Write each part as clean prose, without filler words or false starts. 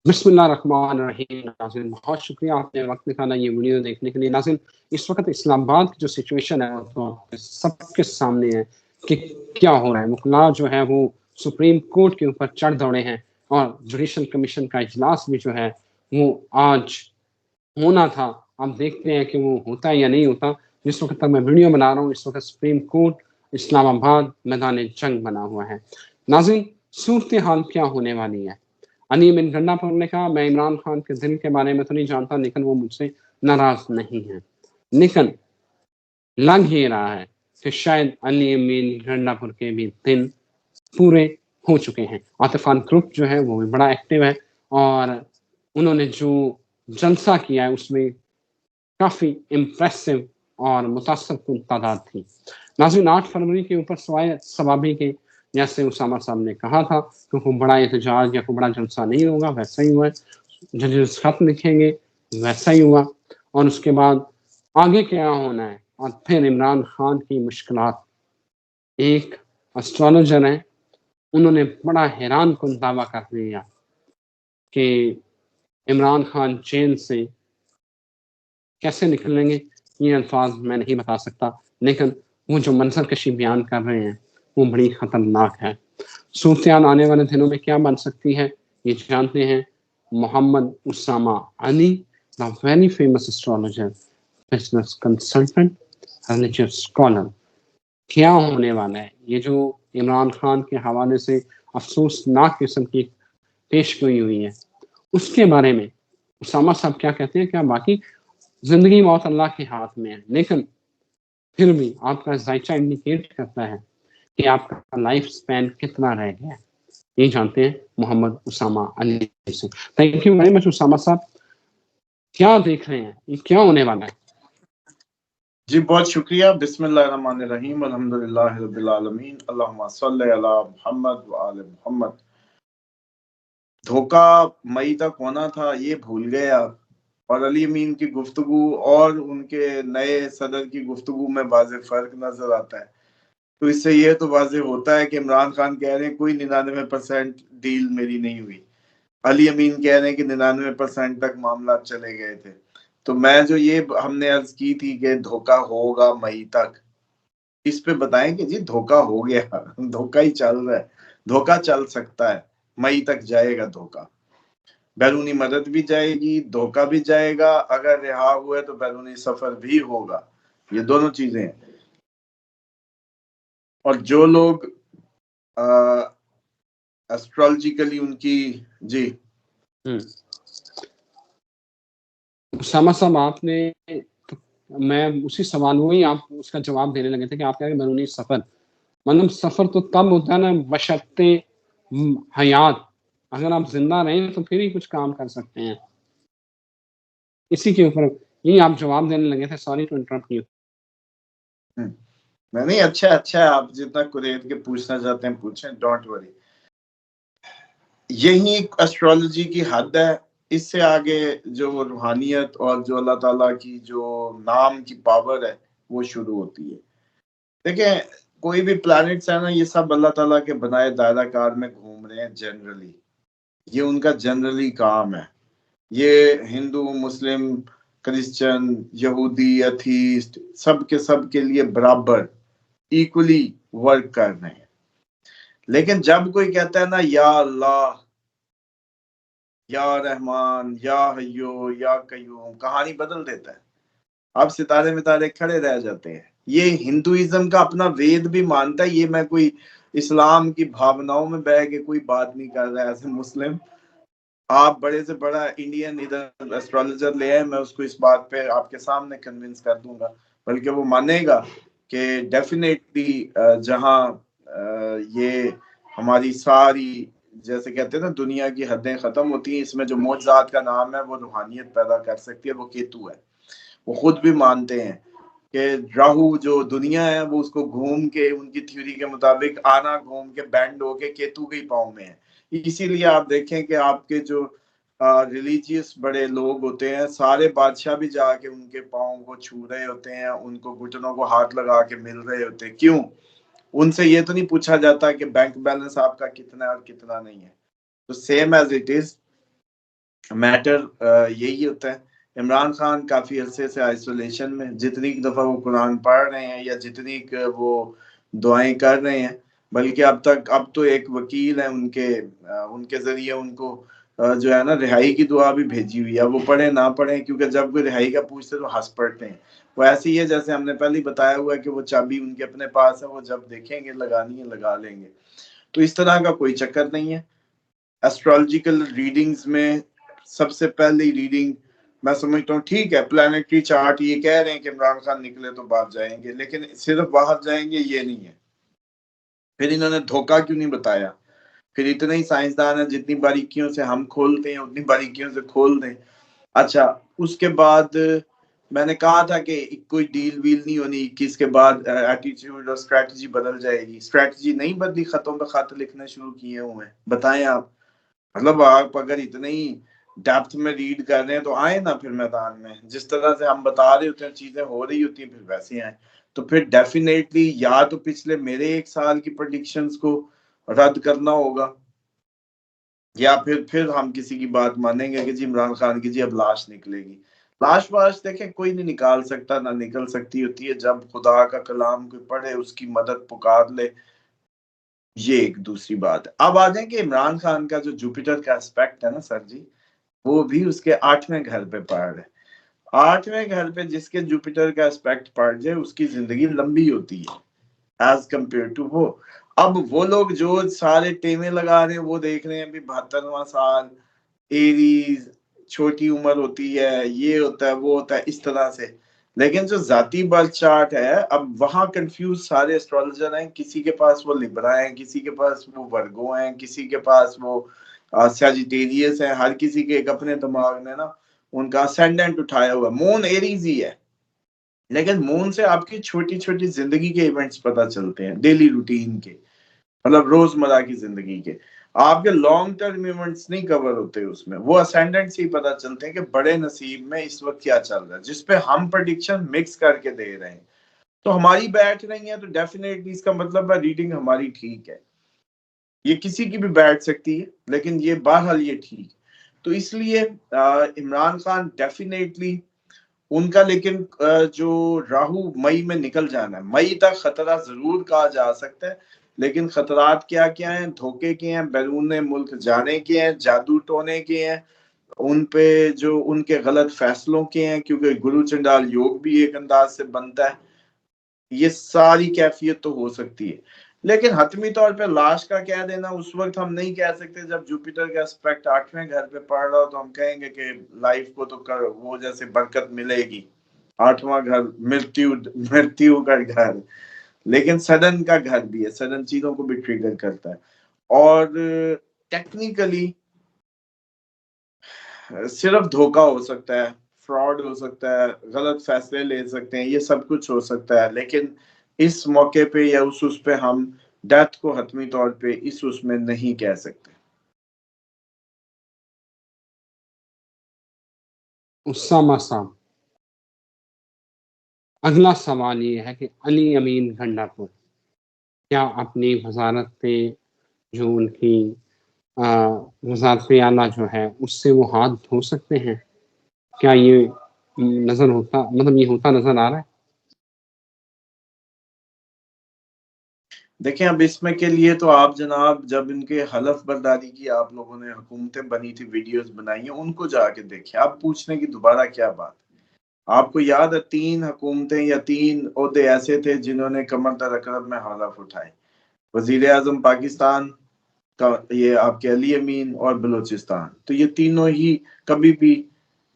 बिस्मिल्लाहिर्रहमानिर्रहीम। नाज़रीन, बहुत शुक्रिया आपने वक्त निकाला ये वीडियो देखने के लिए। नाज़रीन, इस वक्त इस्लामाबाद की जो सिचुएशन है तो सबके सामने है कि क्या हो रहा है। मुखला जो है वो सुप्रीम कोर्ट के ऊपर चढ़ दौड़े हैं और जुडिशल कमीशन का इजलास भी जो है वो आज होना था। आप देखते हैं कि वो होता है या नहीं होता। जिस वक्त तक मैं वीडियो बना रहा हूँ इस वक्त सुप्रीम कोर्ट इस्लामाबाद मैदान जंग बना हुआ है। नाज़रीन, सूरत हाल क्या होने वाली है। अली बिन गंडापुर ने कहा, मैं इमरान खान के दिल के बारे में तो नहीं जानता, लेकिन वो मुझसे नाराज नहीं है। लेकिन लग ही रहा है कि शायद अली बिन गंडापुर के भी दिन पूरे हो चुके हैं। आतिफान ग्रुप जो है वो भी बड़ा एक्टिव है और उन्होंने जो जलसा किया है उसमें काफी इम्प्रेसिव और मुतासरकुन तादाद थी। नाज़रीन, 8 फरवरी के ऊपर सवाए सवाबी के जैसे उसामा साहब ने कहा था कि कोई बड़ा एहतजाज या कोई बड़ा जलसा नहीं होगा, वैसा ही हुआ है। जजेस खत लिखेंगे, वैसा ही हुआ। और उसके बाद आगे क्या होना है और फिर इमरान खान की मुश्किलात। एक एस्ट्रोलॉजर है, उन्होंने बड़ा हैरान कुन दावा कर दिया कि इमरान खान जेल से कैसे निकलेंगे। ये अल्फाज मैं नहीं बता सकता, लेकिन वो जो मंजर कशी बयान कर रहे हैं वो बड़ी खतरनाक है। सूरत आने वाले दिनों में क्या बन सकती है ये जानते हैं। Mohammad Usama Ali, the very famous astrologer, business consultant, religious scholar. क्या होने वाला है ये जो इमरान खान के हवाले से अफसोसनाक किस्म की पेशगोई हुई है, उसके बारे में उसामा साहब क्या कहते हैं। क्या बाकी जिंदगी मौत अल्लाह के हाथ में है, लेकिन फिर भी आपका जायचा इंडिकेट करता है कि आपका लाइफ स्पैन कितना रह गया है। ये जानते हैं मोहम्मद उसामा अली से। Thank you very much Usama sahab. क्या देख रहे हैं, ये क्या होने वाला है। जी बहुत शुक्रिया। बिस्मिल्लाहिर्रहमानिर्रहीम, अल्हम्दुलिल्लाहि रब्बिल आलमीन, अल्लाहुम्मा सल्ली अला मुहम्मद व आले मुहम्मद। धोखा मई तक होना था ये भूल गए आप, और अली अमीन की गुफ्तगू और उनके नए सदर की गुफ्तगू में वाज़ेह फर्क नजर आता है। तो इससे ये तो वाज़ेह होता है कि इमरान खान कह रहे हैं कोई 99% डील मेरी नहीं हुई, अली अमीन कह रहे हैं कि 99% तक मामला चले गए थे। तो मैं जो ये हमने अर्ज की थी कि धोखा होगा मई तक, इस पे बताएं कि जी धोखा हो गया, धोखा ही चल रहा है। धोखा चल सकता है, मई तक जाएगा धोखा, बैरूनी मदद भी जाएगी, धोखा भी जाएगा। अगर रिहा हुए तो बैरूनी सफर भी होगा, ये दोनों चीजें हैं। और जो लोग एस्ट्रोलॉजिकली उनकी जी उसामा साहब, आपने मैं उसी सवाल हुई आप उसका जवाब देने लगे थे कि आप कह रहे हैं बैरूनी सफर। मतलब सफर तो तब होता है ना बशर्ते हयात, अगर आप जिंदा रहें तो फिर ही कुछ काम कर सकते हैं। इसी के ऊपर यही आप जवाब देने लगे थे। Sorry to interrupt you. नहीं, अच्छा अच्छा है, आप जितना कुरेद के पूछना चाहते हैं पूछें, डोंट वरी। यही एस्ट्रोलॉजी की हद है। इससे आगे जो रूहानियत और जो अल्लाह ताला की जो नाम की पावर है वो शुरू होती है। देखें, कोई भी प्लैनेट्स है ना, ये सब अल्लाह ताला के बनाए दायरा कार में घूम रहे हैं जनरली। ये उनका जनरली काम है। ये हिंदू, मुस्लिम, क्रिश्चियन, यहूदी, एथीस्ट, सब के लिए बराबर इक्वली वर्क कर रहे हैं। लेकिन जब कोई कहता है ना या अल्लाह, या रहमान, या हय्यो, या कय्यूम, कहानी बदल देता है। अब सितारे मितारे खड़े रह जाते हैं। ये हिंदुइज्म का अपना वेद भी मानता है। ये मैं कोई इस्लाम की भावनाओं में बह के कोई बात नहीं कर रहा है एज ए मुस्लिम। आप बड़े से बड़ा इंडियन इधर एस्ट्रोलॉजर ले आए, मैं उसको इस बात पे आपके सामने कन्विंस कर दूंगा, बल्कि वो मानेगा कि डेफिनेटली जहां ये हमारी सारी, जैसे कहते हैं ना, दुनिया की हदें खत्म होती हैं, इसमें जो मौजज़ात का नाम है वो रूहानियत पैदा कर सकती है, वो केतु है। वो खुद भी मानते हैं कि राहु जो दुनिया है वो उसको घूम के, उनकी थ्योरी के मुताबिक आना घूम के बैंड होके केतु के पाँव में है। इसीलिए आप देखें कि आपके जो रिलीजियस बड़े लोग होते हैं, सारे बादशाह भी जाके उनके पाँव को छू रहे होते हैं, उनको घुटनों को हाथ लगा के मिल रहे होते हैं। क्यों? उनसे ये तो नहीं पूछा जाता कि बैंक बैलेंस आपका कितना है और कितना नहीं है। तो same as it is, matter यही होता है। इमरान खान काफी अरसे से आइसोलेशन में, जितनी दफा वो कुरान पढ़ रहे हैं या जितनी वो दुआएं कर रहे हैं, बल्कि अब तो एक वकील है उनके जरिए उनको जो है ना रिहाई की दुआ भी भेजी हुई है। वो पढ़े ना पढ़े, क्योंकि जब कोई रिहाई का पूछते तो हंस पड़ते हैं। वो ऐसे ही है जैसे हमने पहले बताया हुआ है कि वो चाबी उनके अपने पास है, वो जब देखेंगे लगानी है लगा लेंगे। तो इस तरह का कोई चक्कर नहीं है। एस्ट्रोलॉजिकल रीडिंग्स में सबसे पहली रीडिंग मैं समझता हूँ, ठीक है प्लानिटरी चार्ट ये कह रहे हैं कि इमरान खान निकले तो बाहर जाएंगे, लेकिन सिर्फ बाहर जाएंगे ये नहीं है। फिर इन्होंने धोखा क्यों नहीं बताया? फिर इतने ही साइंसदान है, जितनी बारीकियों से हम खोलते हैं उतनी बारीकियों से खोल दें। अच्छा, उसके बाद मैंने कहा था कि कोई डील वील नहीं होनी 21 के बाद, एटीट्यूड और स्ट्रेटजी बदल जाएगी। स्ट्रेटजी नहीं बदली, खतों पे खत लिखने शुरू किए हुए हैं। बताएं आप, मतलब आप अगर इतने ही डेप्थ में रीड कर रहे हैं तो आए ना फिर मैदान में। जिस तरह से हम बता रहे होते हैं चीजें हो रही होती हैं, फिर वैसे आए। तो फिर डेफिनेटली या तो पिछले मेरे 1 साल की प्रेडिक्शंस को रद्द करना होगा, या फिर हम किसी की बात मानेंगे कि जी इमरान खान की जी अब लाश निकलेगी। लाश वाश देखें कोई नहीं निकाल सकता, ना निकल सकती होती है। जब खुदा का कलाम कोई पढ़े, उसकी मदद पुकार ले, ये एक दूसरी बात है। अब आ जाएंगे इमरान खान का जो जुपिटर का एस्पेक्ट है ना सर जी, वो भी उसके 8वें घर पे पड़ रहा है। 8वें घर पे जिसके जुपिटर का एस्पेक्ट पड़ जाए उसकी जिंदगी लंबी होती है एज कम्पेयर टू वो। अब वो लोग जो सारे टेमे लगा रहे हैं वो देख रहे हैं अभी 72वां साल, एरीज, छोटी उम्र होती है, ये होता है वो होता है इस तरह से। लेकिन जो जाती बर्थ चार्ट है, अब वहां कंफ्यूज सारे एस्ट्रोलॉजर हैं। किसी के पास वो लिब्रा है, किसी के पास वो वर्गो हैं, किसी के पास वो सजिटेरियस है। हर किसी के एक अपने दिमाग में ना उनका असेंडेंट उठाया हुआ। मून एरीज ही है, लेकिन मून से आपकी छोटी छोटी जिंदगी के इवेंट्स पता चलते हैं, डेली रूटीन के, मतलब रोजमर्रा की जिंदगी के। आपके लॉन्ग टर्म इवेंट्स नहीं कवर होते उसमें, वो असेंडेंट से ही पता चलते हैं कि बड़े नसीब में इस वक्त क्या चल रहा है, जिसपे हम प्रेडिक्शन मिक्स करके दे रहे हैं। तो हमारी बैठ रही है तो डेफिनेटली इसका मतलब है रीडिंग हमारी ठीक है। ये किसी की भी बैठ सकती है, लेकिन ये बहरहाल ये ठीक। तो इसलिए इमरान खान डेफिनेटली उनका, लेकिन जो राहु मई में निकल जाना है, मई तक खतरा जरूर कहा जा सकता है। लेकिन खतरात क्या क्या हैं? धोखे के हैं, बैरून मुल्क जाने के हैं, जादू टोने के हैं, उन पे जो उनके गलत फैसलों के हैं, क्योंकि गुरु चंडाल योग भी एक अंदाज से बनता है। ये सारी कैफियत तो हो सकती है, लेकिन हतमी तौर पे लाश का कह देना उस वक्त हम नहीं कह सकते जब जुपिटर का एस्पेक्ट 8वें घर पे पड़ रहा हो। तो हम कहेंगे कि लाइफ को तो कर वो जैसे बरकत मिलेगी। 8वां घर मृत्यु मृत्यु का घर, लेकिन सडन का घर भी है, सडन चीजों को भी ट्रिगर करता है। और टेक्निकली सिर्फ धोखा हो सकता है, फ्रॉड हो सकता है, गलत फैसले ले सकते हैं, ये सब कुछ हो सकता है। लेकिन इस मौके पे या उस पे हम डेथ को हतमी तौर पे इस उसमें नहीं कह सकते। उसामा साहब, अगला सवाल ये है कि अली अमीन भंडारपुर क्या अपनी वजारत पे जो उनकी वजारत आला जो है उससे वो हाथ धो सकते हैं? क्या ये नजर होता, मतलब ये होता नजर आ रहा है? देखें, अब इसमें के लिए तो आप जनाब, जब इनके हलफ बर्दारी की आप लोगों ने हुकूमतें बनी थी, वीडियोस बनाई हैं, उनको जाके देखें। आप पूछने की दोबारा क्या बात? आपको याद है 3 हुकूमतें या 3 ओहदे ऐसे थे जिन्होंने कमर दर अकरब में हलफ उठाए? वजीर आजम पाकिस्तान का ये आपके अली अमीन और बलूचिस्तान। तो ये तीनों ही कभी भी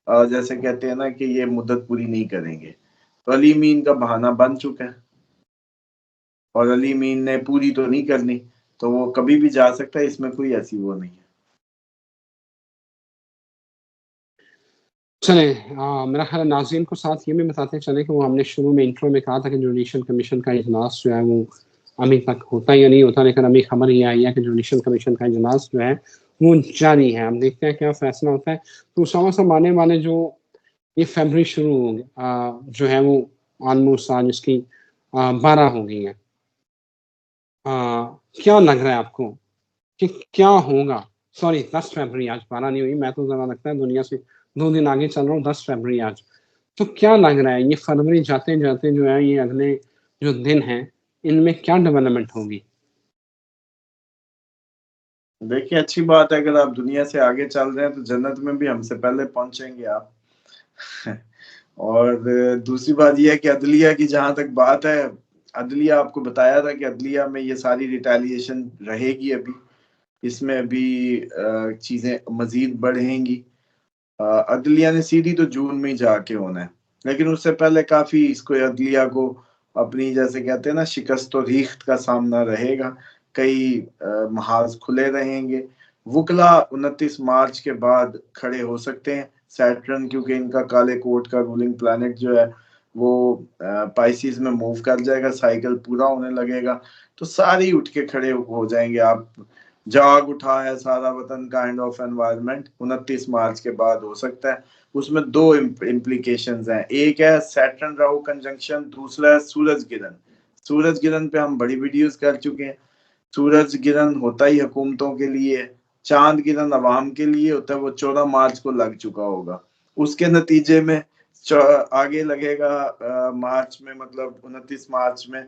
जैसे कहते हैं ना कि ये मुद्दत पूरी नहीं करेंगे। तो अली अमीन का बहाना बन चुका है, और अली अमीन ने पूरी तो नहीं करनी, तो वो कभी भी जा सकता है, इसमें कोई ऐसी वो नहीं है। चले, मेरा ख्याल नाज़रीन को साथ ये भी बताते चले कि वो हमने शुरू में इंट्रो में कहा था कि जुडिशल कमीशन का इजलास जो है वो अभी तक होता या नहीं होता, लेकिन अभी खबर ये आई है कि जुडिशल कमीशन का इजलास जो है वो जारी है। हम देखते हैं क्या फैसला होता है। तो उसामा साहब, आने वाले जो ये फरवरी शुरू होगी जो है वो ऑलमोस्ट आज इसकी 12 हो गई है। क्या लग रहा है आपको कि क्या होगा? सॉरी 10 फरवरी, आज 12 नहीं हुई, मैं तो ज़रा लगता है दुनिया से 2 दिन आगे चल रहा हूँ, 10 फरवरी आज। तो क्या लग रहा है ये फरवरी जाते-जाते जो है ये अगले जो दिन हैं, इनमें क्या डेवलपमेंट होगी? देखिए अच्छी बात है, अगर आप दुनिया से आगे चल रहे हैं तो जन्नत में भी हमसे पहले पहुँचेंगे आप। और दूसरी बात ये है कि अदलिया की जहाँ तक बात है, अदलिया आपको बताया था कि अदलिया में ये सारी रिटेलिएशन रहेगी अभी। इसमें अभी चीज़ें मज़ीद बढ़ेंगी। अदलिया ने सीधी तो जून में ही जाके होना है, लेकिन उससे पहले काफ़ी इसको अदलिया को अपनी जैसे कहते हैं ना शिकस्त और रीख्त का सामना रहेगा। कई महाज खुले रहेंगे। वुकला 29 मार्च के बाद खड़े हो सकते हैं। सैटर्न क्योंकि इनका काले कोट का रूलिंग प्लैनेट जो है वो पाइसिस में मूव कर जाएगा, साइकिल पूरा होने लगेगा, तो सारे ही उठ के खड़े हो जाएंगे। आप जाग उठा है सारा वतन काइंड ऑफ एनवायरनमेंट 29 मार्च के बाद हो सकता है। उसमें दो इम्प्लीकेशंस हैं, एक है सैटर्न राहु कंजंक्शन, दूसरा है सूरज गिरन। सूरज गिरन पे हम बड़ी वीडियोस कर चुके हैं। सूरज गिरन होता ही हुकूमतों के लिए, चांद गिरन अवाम के लिए होता है, वो 14 मार्च को लग चुका होगा। उसके नतीजे में आगे लगेगा मार्च में, मतलब 29 मार्च में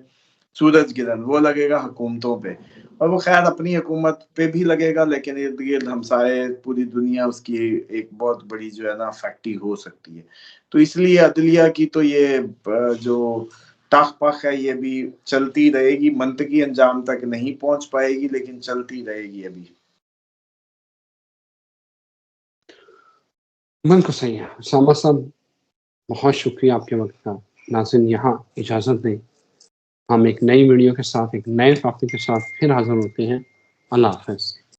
सूरज गिरन, वो लगेगा हुकूमतों पे, और वो खैर अपनी हुकूमत पे भी लगेगा, लेकिन इर्द गिर्द हम सारे पूरी दुनिया उसकी एक बहुत बड़ी जो है ना फैक्टी हो सकती है। तो इसलिए अदलिया की तो ये जो टाख पख है ये भी चलती रहेगी, मंतकी अंजाम तक नहीं पहुंच पाएगी, लेकिन चलती रहेगी अभी। बिल्कुल सही है उसामा साहब, बहुत शुक्रिया आपके वक्त का। नाज़रीन यहाँ इजाज़त दें, हम एक नई वीडियो के साथ, एक नए टॉपिक के साथ फिर हाजिर होते हैं। अल्लाह हाफ़िज़।